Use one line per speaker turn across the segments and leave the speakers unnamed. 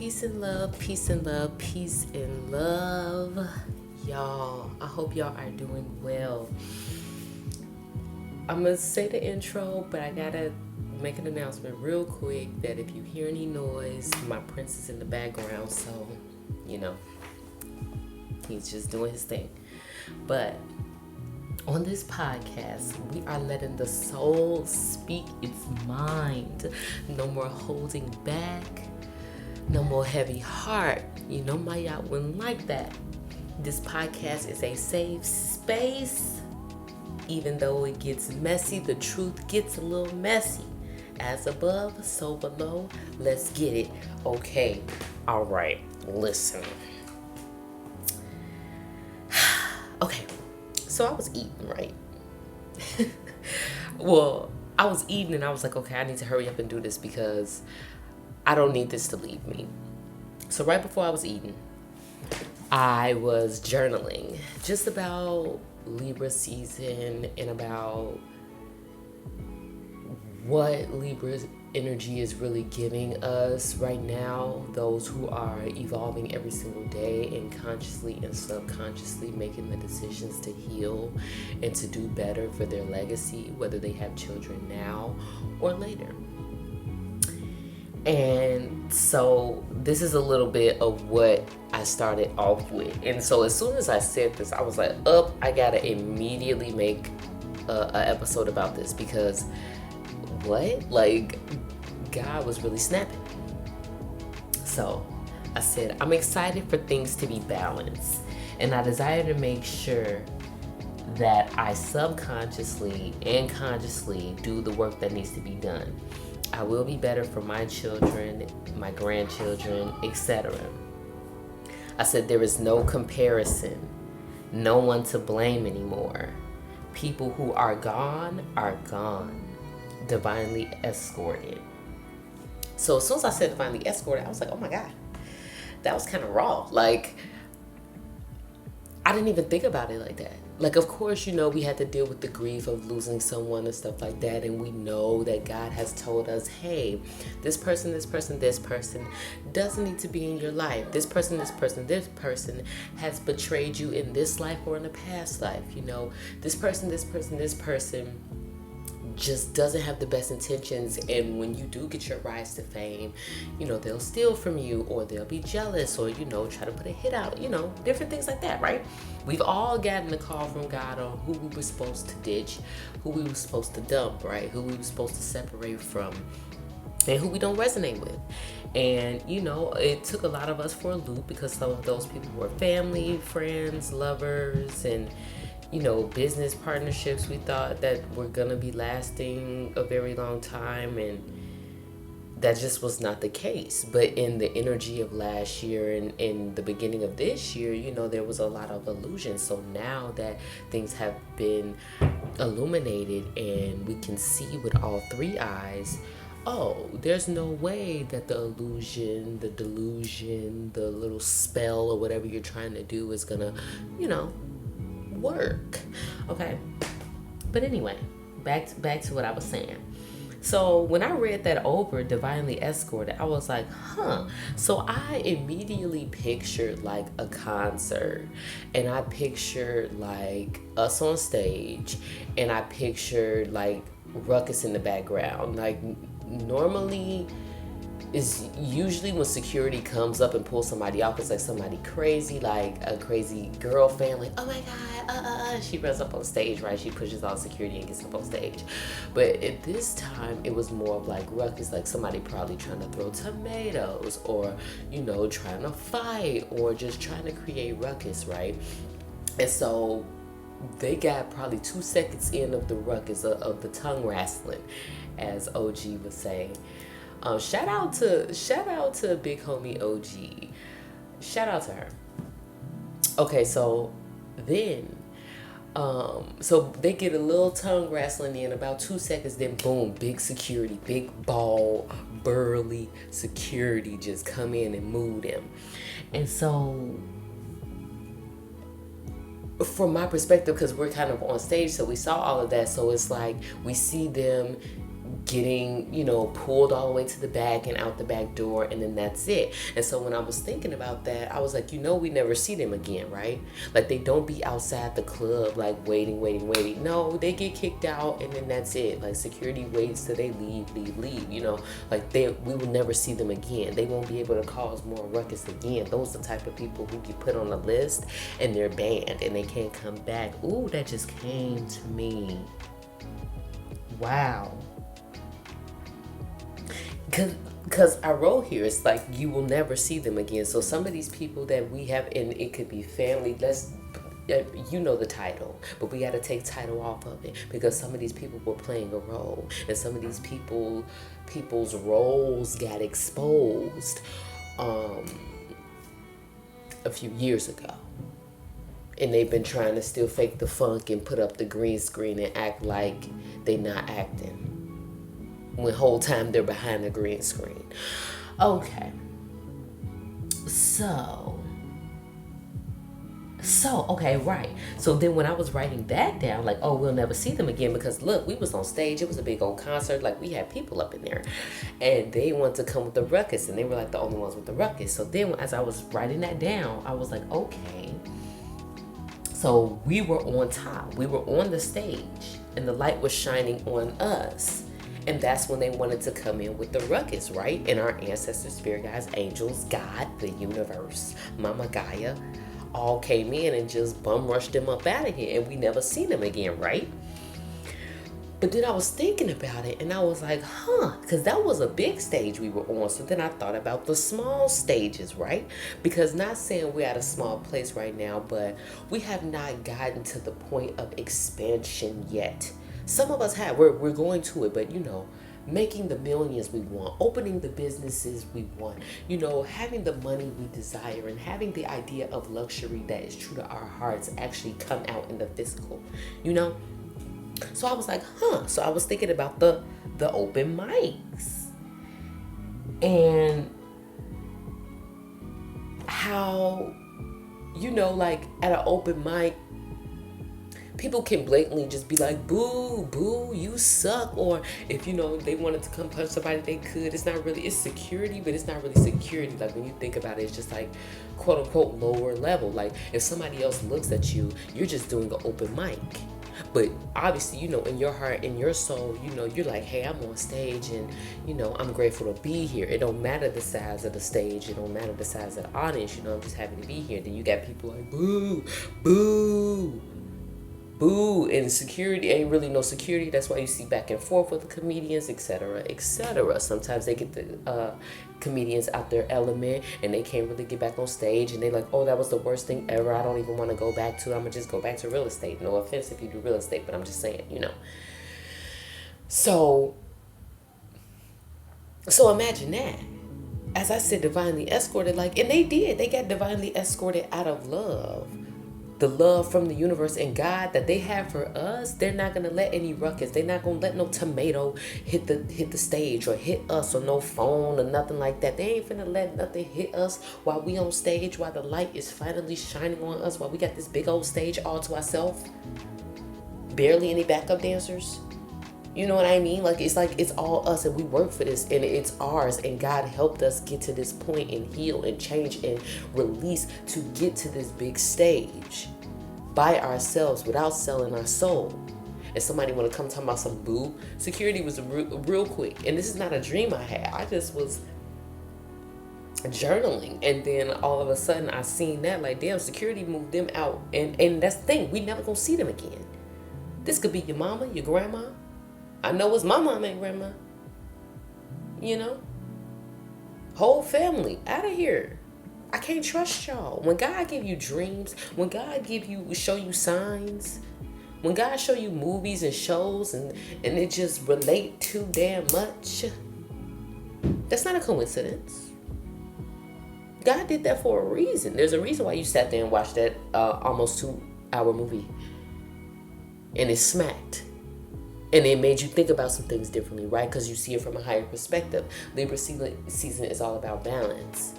Peace and love, peace and love, peace and love. Y'all, I hope y'all are doing well. I'm going to say the intro, but I got to make an announcement real quick that if you hear any noise, my prince is in the background, so, he's just doing his thing. But on this podcast, we are letting the soul speak its mind. No more holding back. No more heavy heart. My yacht wouldn't like that. This podcast is a safe space. Even though it gets messy, the truth gets a little messy. As above, so below. Let's get it. Okay. All right. Listen. Okay. So I was eating, right? Well, I was eating and I was like, okay, I need to hurry up and do this because I don't need this to leave me. So right before I was eating, I was journaling just about Libra season and about what Libra's energy is really giving us right now, those who are evolving every single day and consciously and subconsciously making the decisions to heal and to do better for their legacy, whether they have children now or later. And so this is a little bit of what I started off with. And so as soon as I said this, I was like, I gotta immediately make an episode about this because God was really snapping. So I said, I'm excited for things to be balanced. And I desire to make sure that I subconsciously and consciously do the work that needs to be done. I will be better for my children, my grandchildren, etc. I said there is no comparison, no one to blame anymore. People who are gone, divinely escorted. So as soon as I said divinely escorted, I was like, oh my God, that was kind of raw. Like, I didn't even think about it like that. Like, of course, we had to deal with the grief of losing someone and stuff like that. And we know that God has told us, hey, this person doesn't need to be in your life. This person has betrayed you in this life or in a past life. This person just doesn't have the best intentions, and when you do get your rise to fame, they'll steal from you, or they'll be jealous, or try to put a hit out, different things like that, right? We've all gotten a call from God on who we were supposed to ditch, who we were supposed to dump, right? Who we were supposed to separate from, and who we don't resonate with. And it took a lot of us for a loop because some of those people were family, friends, lovers, and business partnerships we thought that were gonna be lasting a very long time, and that just was not the case. But in the energy of last year and in the beginning of this year, there was a lot of illusion. So now that things have been illuminated and we can see with all three eyes, there's no way that the illusion, the delusion, the little spell or whatever you're trying to do is gonna, work. Okay, but anyway, back to what I was saying. So when I read that over, divinely escorted, I was like, so I immediately pictured like a concert, and I pictured like us on stage, and I pictured like ruckus in the background. Like normally is usually when security comes up and pulls somebody off, it's like somebody crazy, like a crazy girl fan, like, oh my God, she runs up on stage, right? She pushes all security and gets up on stage. But at this time, it was more of like ruckus, like somebody probably trying to throw tomatoes, or, trying to fight, or just trying to create ruckus, right? And so they got probably 2 seconds in of the ruckus, of the tongue wrestling, as OG would say. Shout out to big homie OG. Shout out to her. Okay, so then, so they get a little tongue wrestling in about 2 seconds. Then boom, big security, big ball, burly security just come in and move them. And so, from my perspective, because we're kind of on stage, so we saw all of that. So it's like we see them getting, pulled all the way to the back and out the back door, and then that's it. And so when I was thinking about that, I was like, we never see them again, right? Like, they don't be outside the club, like, waiting. No, they get kicked out, and then that's it. Like, security waits till they leave. Like, we will never see them again. They won't be able to cause more ruckus again. Those are the type of people who get put on the list, and they're banned, and they can't come back. Ooh, that just came to me. Wow. Because I wrote here, it's like you will never see them again. So some of these people that we have, and it could be family, the title, but we got to take title off of it, because some of these people were playing a role, and some of these people's roles got exposed a few years ago. And they've been trying to still fake the funk and put up the green screen and act like they not acting, when whole time they're behind the green screen. Okay. Okay, right. So then when I was writing that down, like, oh, we'll never see them again, because look, we was on stage. It was a big old concert. Like, we had people up in there, and they wanted to come with the ruckus, and they were like the only ones with the ruckus. So then as I was writing that down, I was like, okay. So we were on top. We were on the stage, and the light was shining on us. And that's when they wanted to come in with the ruckus, right? And our ancestors, spirit guides, angels, God, the universe, Mama Gaia, all came in and just bum rushed them up out of here. And we never seen them again, right? But then I was thinking about it, and I was like, because that was a big stage we were on. So then I thought about the small stages, right? Because not saying we're at a small place right now, but we have not gotten to the point of expansion yet. Some of us have. We're going to it, but making the millions we want, opening the businesses we want, having the money we desire, and having the idea of luxury that is true to our hearts actually come out in the physical, So I was like, So I was thinking about the open mics and how, like at an open mic, people can blatantly just be like, boo, you suck. Or if, they wanted to come punch somebody, they could. It's security, but it's not really security. Like, when you think about it, it's just like, quote unquote, lower level. Like, if somebody else looks at you, you're just doing an open mic. But obviously, in your heart, in your soul, you're like, hey, I'm on stage, and, I'm grateful to be here. It don't matter the size of the stage. It don't matter the size of the audience. I'm just happy to be here. Then you got people like, boo, and security ain't really no security. That's why you see back and forth with the comedians, etc. Sometimes they get the comedians out their element, and they can't really get back on stage, and they like, oh, that was the worst thing ever. I don't even want to go back to it. I'm gonna just go back to real estate. No offense if you do real estate, but I'm just saying, So imagine that. As I said, divinely escorted, and they got divinely escorted out of love. The love from the universe and God that they have for us. They're not gonna let any ruckus. They're not gonna let no tomato hit the stage or hit us, or no phone or nothing like that. They ain't finna let nothing hit us while we on stage, while the light is finally shining on us, while we got this big old stage all to ourselves. Barely any backup dancers. You know what I mean? It's all us, and we work for this, and it's ours, and God helped us get to this point and heal and change and release to get to this big stage by ourselves without selling our soul. And somebody want to come talking about some boo. Security was real quick, and this is not a dream I had. I just was journaling, and then all of a sudden I seen that, like, damn, security moved them out, and that's the thing, we never gonna see them again. This could be your mama, your grandma. I know it's my mama and grandma. Whole family out of here. I can't trust y'all. When God give you dreams, when God show you signs, when God show you movies and shows, and it just relate too damn much, that's not a coincidence. God did that for a reason. There's a reason why you sat there and watched that almost 2-hour movie, and it smacked. And it made you think about some things differently, right? Because you see it from a higher perspective. Libra season is all about balance.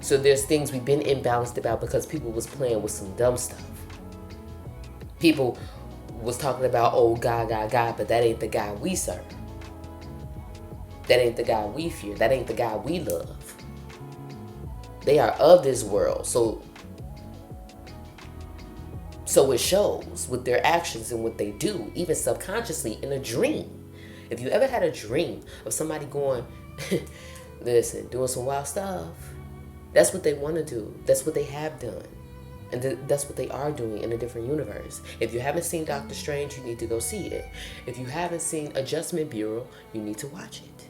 So there's things we've been imbalanced about because people was playing with some dumb stuff. People was talking about, oh, God, but that ain't the God we serve. That ain't the God we fear. That ain't the God we love. They are of this world. So it shows with their actions and what they do, even subconsciously in a dream. If you ever had a dream of somebody going, listen, doing some wild stuff, that's what they want to do. That's what they have done. And that's what they are doing in a different universe. If you haven't seen Doctor Strange, you need to go see it. If you haven't seen Adjustment Bureau, you need to watch it.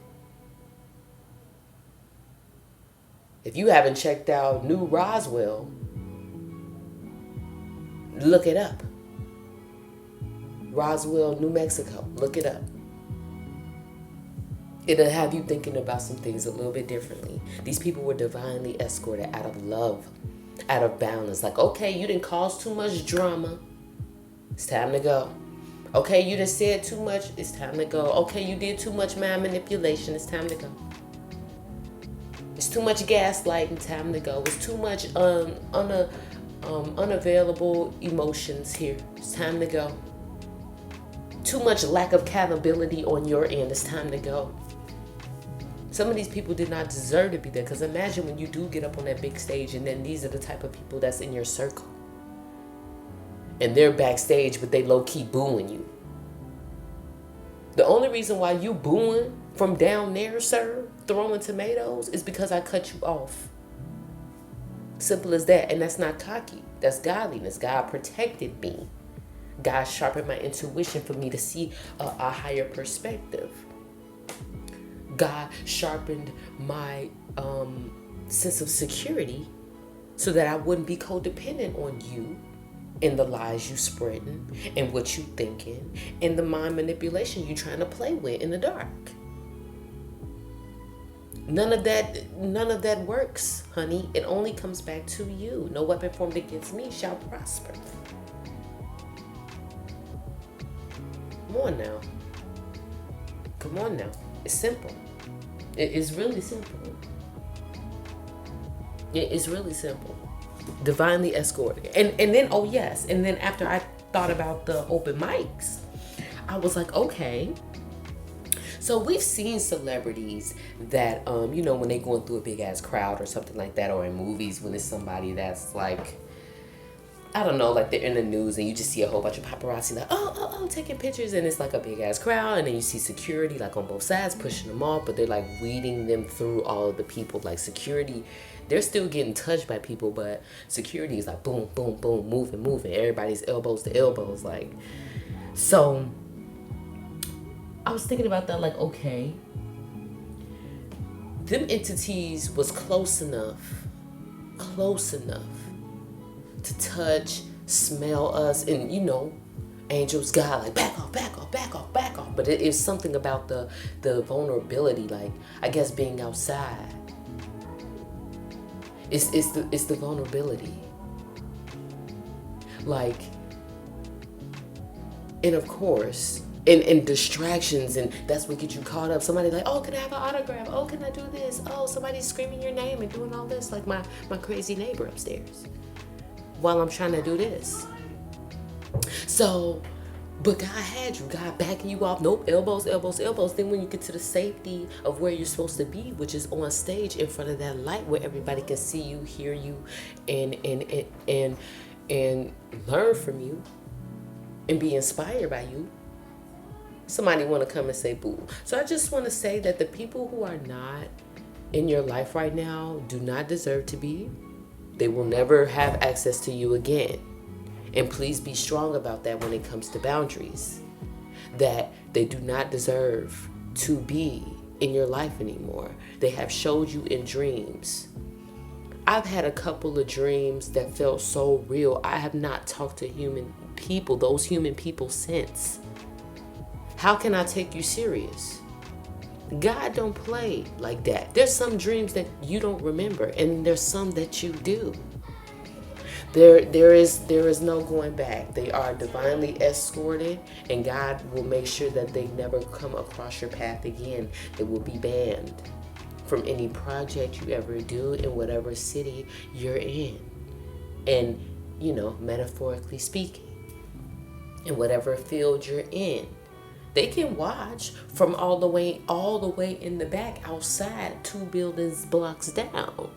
If you haven't checked out New Roswell, look it up. Roswell, New Mexico. Look it up. It'll have you thinking about some things a little bit differently. These people were divinely escorted out of love, out of balance. Like, okay, you didn't cause too much drama. It's time to go. Okay, you didn't say too much. It's time to go. Okay, you did too much mind manipulation. It's time to go. It's too much gaslighting. Time to go. It's too much unavailable emotions here. It's time to go. Too much lack of accountability on your end. It's time to go. Some of these people did not deserve to be there, because imagine when you do get up on that big stage and then these are the type of people that's in your circle. And they're backstage, but they low-key booing you. The only reason why you booing from down there, sir, throwing tomatoes, is because I cut you off. Simple as that. And that's not cocky. That's godliness. God protected me. God sharpened my intuition for me to see a higher perspective. God sharpened my sense of security so that I wouldn't be codependent on you and the lies you spreading and what you thinking and the mind manipulation you trying to play with in the dark. None of that works, honey. It only comes back to you. No weapon formed against me shall prosper. Come on now. Come on now. It's simple. It's really simple. It's really simple. Divinely escorted. And then, oh yes. And then after I thought about the open mics, I was like, okay. So we've seen celebrities that, when they're going through a big ass crowd or something like that, or in movies when it's somebody that's like, I don't know, like they're in the news and you just see a whole bunch of paparazzi like, oh, taking pictures, and it's like a big ass crowd, and then you see security like on both sides pushing them off, but they're like weeding them through all of the people. Like security, they're still getting touched by people, but security is like boom, boom, boom, moving. Everybody's elbows to elbows, like. So I was thinking about that, like, okay, them entities was close enough to touch, smell us, and angels, God, like back off. But it is something about the vulnerability, like I guess being outside. It's the vulnerability. Like, and of course, and distractions, and that's what gets you caught up. Somebody like, oh, can I have an autograph? Oh, can I do this? Oh, somebody's screaming your name and doing all this, like my crazy neighbor upstairs, while I'm trying to do this. So, but God had you, God backing you off. Nope, elbows. Then when you get to the safety of where you're supposed to be, which is on stage in front of that light where everybody can see you, hear you, and learn from you and be inspired by you, somebody want to come and say boo. So I just want to say that the people who are not in your life right now do not deserve to be. They will never have access to you again. And please be strong about that when it comes to boundaries. That they do not deserve to be in your life anymore. They have showed you in dreams. I've had a couple of dreams that felt so real. I have not talked to those human people since. How can I take you serious? God don't play like that. There's some dreams that you don't remember, and there's some that you do. There is no going back. They are divinely escorted, and God will make sure that they never come across your path again. They will be banned from any project you ever do in whatever city you're in. And, metaphorically speaking. in whatever field you're in. They can watch from all the way in the back outside 2 buildings blocks down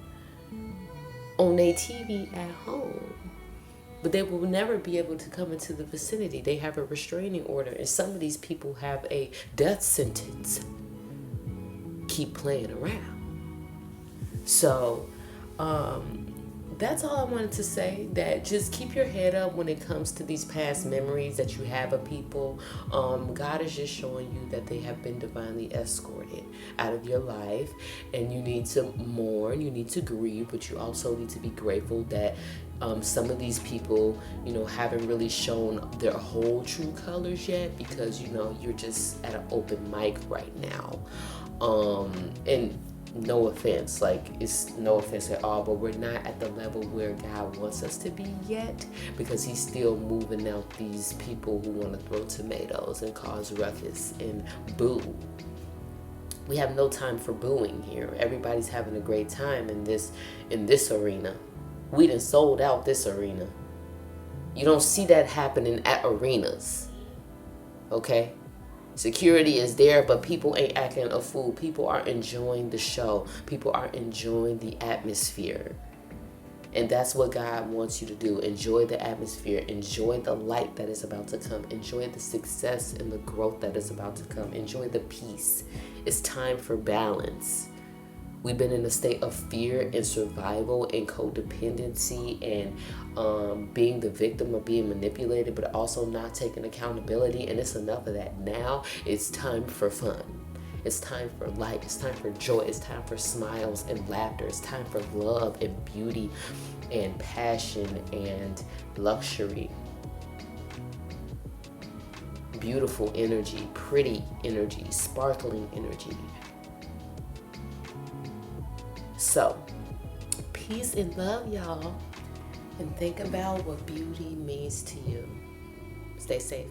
on their TV at home. But they will never be able to come into the vicinity. They have a restraining order, and some of these people have a death sentence. Keep playing around. So, that's all I wanted to say. That just keep your head up when it comes to these past memories that you have of people. God is just showing you that they have been divinely escorted out of your life, and you need to mourn, you need to grieve, but you also need to be grateful that some of these people, haven't really shown their whole true colors yet, because you're just at an open mic right now. And no offense, it's no offense at all, but we're not at the level where God wants us to be yet, because he's still moving out these people who want to throw tomatoes and cause ruckus and boo. We have no time for booing here. Everybody's having a great time in this arena. We done sold out this arena. You don't see that happening at arenas. Okay? Security is there, but people ain't acting a fool. People are enjoying the show. People are enjoying the atmosphere. And that's what God wants you to do. Enjoy the atmosphere. Enjoy the light that is about to come. Enjoy the success and the growth that is about to come. Enjoy the peace. It's time for balance. We've been in a state of fear and survival and codependency and being the victim of being manipulated, but also not taking accountability. And it's enough of that. Now it's time for fun. It's time for light. It's time for joy. It's time for smiles and laughter. It's time for love and beauty and passion and luxury. Beautiful energy, pretty energy, sparkling energy. So, peace and love, y'all. And think about what beauty means to you. Stay safe.